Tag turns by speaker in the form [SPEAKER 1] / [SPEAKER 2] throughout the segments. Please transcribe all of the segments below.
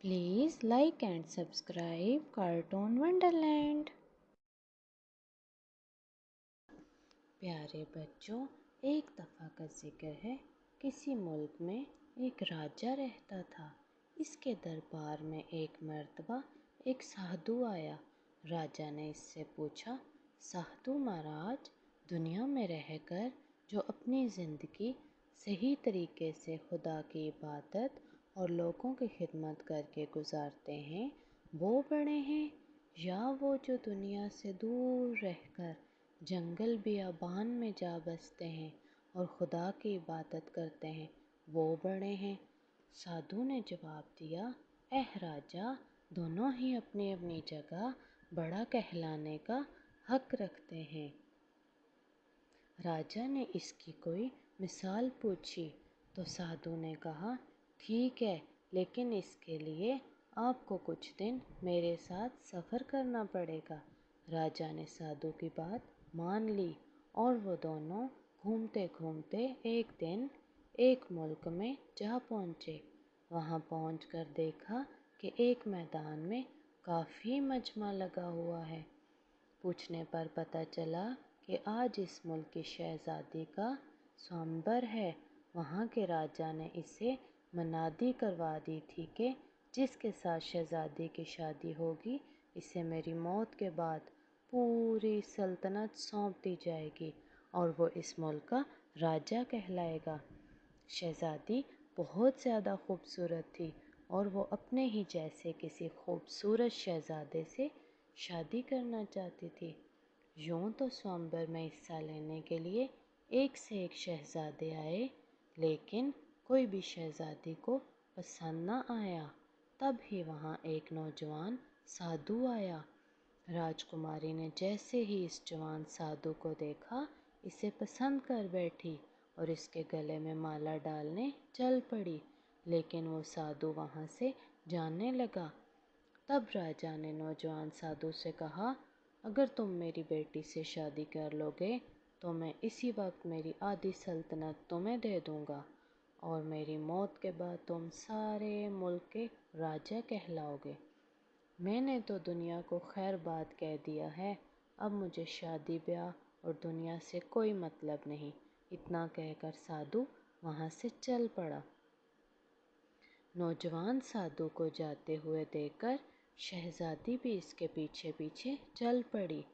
[SPEAKER 1] Please like and subscribe Cartoon Wonderland. प्यारे बच्चों, एक दफ़ा का जिक्र है। किसी मुल्क में एक राजा रहता था। इसके दरबार में एक मर्तबा एक साधु आया। राजा ने इससे पूछा, साधु महाराज, दुनिया में रहकर जो अपनी ज़िंदगी सही तरीके से खुदा की इबादत और लोगों की खिदमत करके गुजारते हैं वो बड़े हैं, या वो जो दुनिया से दूर रहकर जंगल बियाबान में जा बसते हैं और खुदा की इबादत करते हैं वो बड़े हैं? साधु ने जवाब दिया, एह राजा, दोनों ही अपनी अपनी जगह बड़ा कहलाने का हक रखते हैं। राजा ने इसकी कोई मिसाल पूछी तो साधु ने कहा, ठीक है, लेकिन इसके लिए आपको कुछ दिन मेरे साथ सफ़र करना पड़ेगा। राजा ने साधु की बात मान ली और वो दोनों घूमते घूमते एक दिन एक मुल्क में जा पहुँचे। वहाँ पहुँचकर देखा कि एक मैदान में काफ़ी मजमा लगा हुआ है। पूछने पर पता चला कि आज इस मुल्क की शहज़ादी का स्वयंवर है। वहाँ के राजा ने इसे मनादी करवा दी थी कि जिसके साथ शहज़ादी की शादी होगी इसे मेरी मौत के बाद पूरी सल्तनत सौंप दी जाएगी और वो इस मुल्क का राजा कहलाएगा। शहज़ादी बहुत ज़्यादा खूबसूरत थी और वो अपने ही जैसे किसी खूबसूरत शहज़ादे से शादी करना चाहती थी। यूँ तो स्वयंवर में हिस्सा लेने के लिए एक से एक शहज़ादे आए, लेकिन कोई भी शहज़ादी को पसंद न आया। तब ही वहाँ एक नौजवान साधु आया। राजकुमारी ने जैसे ही इस जवान साधु को देखा, इसे पसंद कर बैठी और इसके गले में माला डालने चल पड़ी, लेकिन वो साधु वहाँ से जाने लगा। तब राजा ने नौजवान साधु से कहा, अगर तुम मेरी बेटी से शादी कर लोगे तो मैं इसी वक्त मेरी आधी सल्तनत तुम्हें दे दूँगा और मेरी मौत के बाद तुम सारे मुल्क के राजा कहलाओगे। मैंने तो दुनिया को खैर बात कह दिया है, अब मुझे शादी ब्याह और दुनिया से कोई मतलब नहीं। इतना कहकर साधु वहाँ से चल पड़ा। नौजवान साधु को जाते हुए देखकर शहज़ादी भी इसके पीछे पीछे चल पड़ी।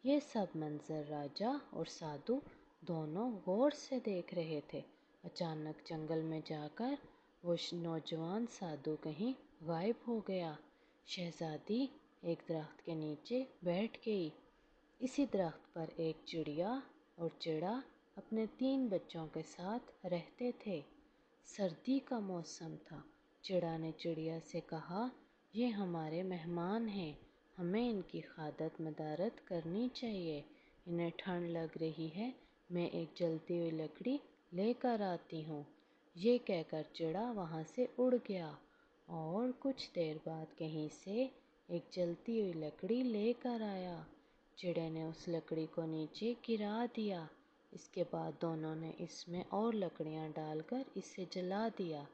[SPEAKER 1] ये सब मंजर राजा और साधु दोनों गौर से देख रहे थे। अचानक जंगल में जाकर वो नौजवान साधु कहीं गायब हो गया। शहज़ादी एक दरख्त के नीचे बैठ गई। इसी दरख्त पर एक चिड़िया और चिड़ा अपने 3 बच्चों के साथ रहते थे। सर्दी का मौसम था। चिड़ा ने चिड़िया से कहा, ये हमारे मेहमान हैं, हमें इनकी खादत मदारत करनी चाहिए। इन्हें ठंड लग रही है, मैं एक जलती हुई लकड़ी लेकर आती हूँ। ये कहकर चिड़ा वहाँ से उड़ गया और कुछ देर बाद कहीं से एक जलती हुई लकड़ी लेकर आया। चिड़े ने उस लकड़ी को नीचे गिरा दिया। इसके बाद दोनों ने इसमें और लकड़ियाँ डालकर इसे जला दिया।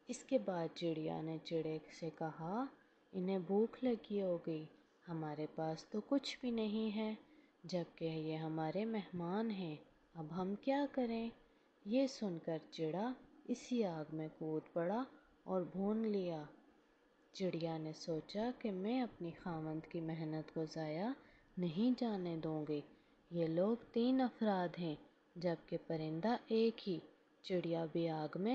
[SPEAKER 1] इसके बाद चिड़िया ने चिड़े से कहा, इन्हें भूख लगी होगी, हमारे पास तो कुछ भी नहीं है, जबकि ये हमारे मेहमान हैं, अब हम क्या करें? ये सुनकर चिड़ा इसी आग में कूद पड़ा और भून लिया। चिड़िया ने सोचा कि मैं अपनी खामंद की मेहनत को ज़ाया नहीं जाने दूंगी। ये लोग 3 अफराद हैं, जबकि परिंदा एक ही। चिड़िया भी आग में